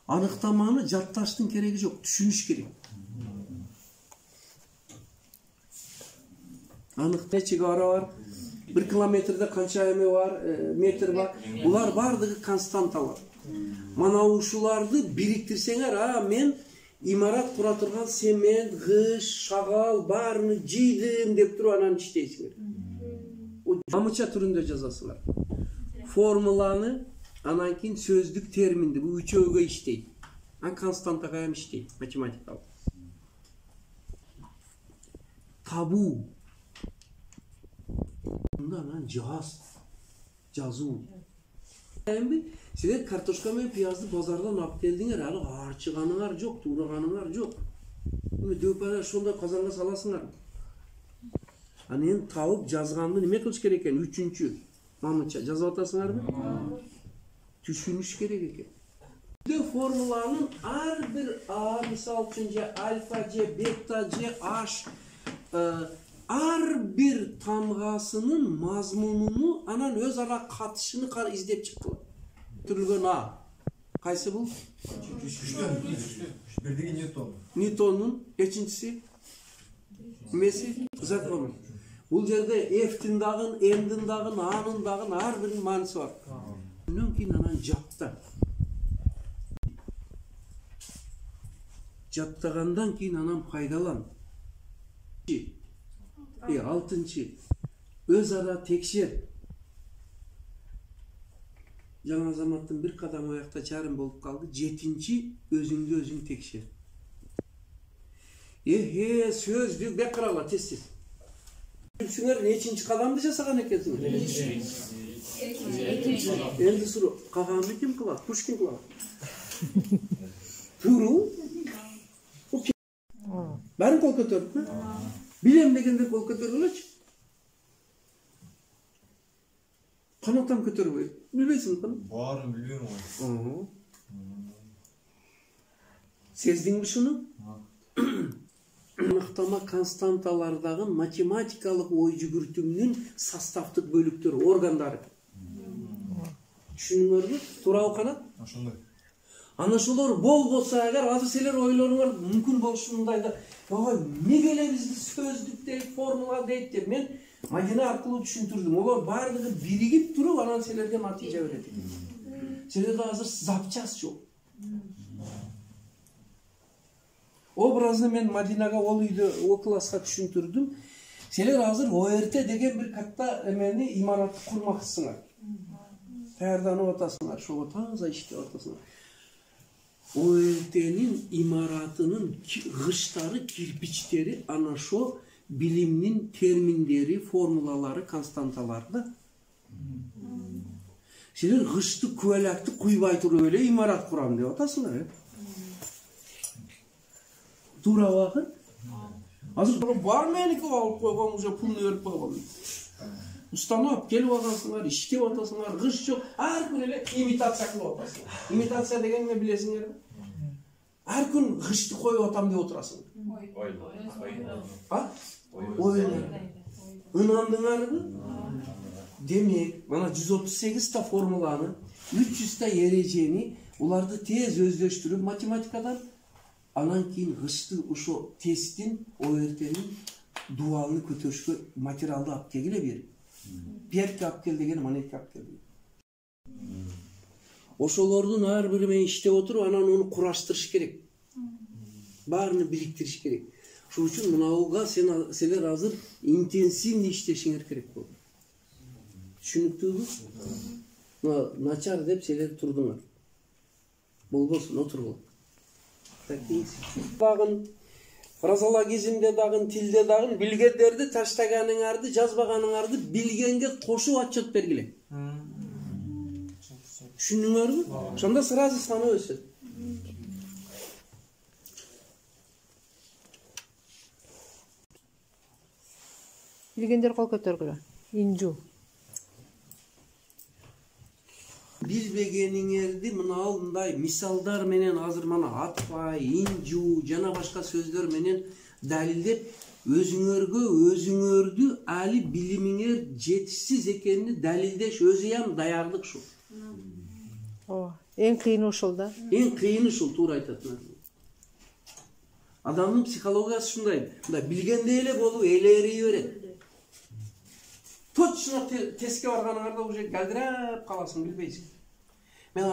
Anıktamanı jатташтын кереги жок, түшүнүш керек. Аныкта ара бар, 1 километрде канча эме бар, метр бар. Булар бардыгы константалар. Мана ушуларды бириктирсеңер, мен имарат кура турган семент, гыш, шагал баарын жыйдым деп туруп анан иштейсиңер. Намыча түрүндө жазасыңар. Формуланы анан кийин сөздүк терминди бул үчөөгө иштейт. Константага ham иштейт, математикалык. Табуу. Анан жазуу. Силер картошка менен пиязды базардан алып келдиңер, алы арчыганыңар жок, туураганыңар жок. Дөпөлөр ошондой казанга саласыңар. Анан табып жазганды неме кылыш керек экен? Үчүнчү мамыча жазып атасыңарбы? Түшүнүш керек экен. Формуланын ар бир А, мисал үчүн же альфа, же бета, же H, ар бир тамгасынын мазмунуну анан өз ара катышын издеп чыктылар. Түрүлгөн А. Кайсы бул? Бирдиги Ньютон. Ньютондун экинчиси эмеси? Закону. Бул жерде F-тин дагы, N-дин дагы, A-нын дагы ар биринин мааниси бар. Андан кийин анан жатта. Жаттагандан кийин анан пайдалан. Алтынчы. Өз ара текшер. Жаңа заматтын бир кадам аякта чарым болуп калды. Жетинчи, өзүңдү өзүң текшер. Сөздүк бекарала тез-тез. Сиңер нечинчи кадамды жасаган экенсиңер? Энди суроо, каганды ким кылат? Пушкин кылат. Туруу? Бәрін қол көтерді ме? Білем дегенде қол көтерілечі. Қанаттан көтербей. Білбейсің қаны? Барын білбейм ғой. Сездің бі шыны? Анықтама константалардағын математикалық ой жүгіртімнің составтық бөліктері, органдары. Түшініңер бі? Турау қанат? Ашындай. Ана шулар бол болса, эгер азыр силер ойлоруңар мүмкүн болушундай да, эмнеге эле бизди сөздүк дейт, формула дейт деп мен Мадина аркылуу түшүндүрдүм. Олар бардыгы биригип туруп, анан силерге натыйжа берет. Силерде азыр запчас жок. Образны мен Мадинага ол үйдө, о класска түшүндүрдүм. Силер азыр ОРТ деген бир катта эмени имаратты курмакчысыңар. Даярданып атасыңар, ошого таза иштеп атасыңар. ОРТ'нин имаратынын гыштары, кирпичтери ана шо билимнин терминдери, формулалары, константаларды. Силер гышты, күбөлөктү куйбай туруп эле имарат курам деп атасыңар. Туура убакыт. Азыр бар меники алып койгон, уже пулну өлүп койгон. Устанып келип алгансыңар, иштеп атасыңар, гыш жок, ар күн эле имитация кылып атасыңар. Имитация деген эмне билесиңерби? Ар күн гышты коюп атам деп отурасың. Ынандыңарбы? Демек, мана 138 та формуланы, 300 та эрежени, уларды тез өздөштүрүп математикадан, анан кийин гышты ошо тесттин, ОРТ'нин дуалын көтөрүшкө материалды алып келгиле бери. Перке алып кел деген монетке алып кел. Ошолордун ар бири менен иштеп отуруп, анан onu кураштырыш керек. Баарыны бириктириш керек. Ошол үчүн мынауга силер азыр интенсивный иштешиңер керек болду. Түшүнүктүүбү? Начар деп силер турдуңар. Болбосун, отургула. Дагы фразологизмде дагы, тилде дагы билгендерди таштаганыңарды, жазбаганыңарды билгенге кошуп отчет бергиле. Түшүндүңөрбү? Ошондо сразу саны өсөт. Билгендер кол көтөргүлө. Инжу. Билбегениңерди мындай мисалдар менен азыр мана атпай, инжу жана башка сөздөр менен далилдеп өзүңөрдү али билимиңер жетишсиз экенин далилдеш өзү ham даярдык шу. Эң кыйыны ошол да. Эң кыйыны ушул, туура айтасың. Адамдын психологиясы ушундай. Мындай билгенде эле болуп, элерий берет. Точно тестке барганыңарда уже галдырап каласың, билбейсиң. Мен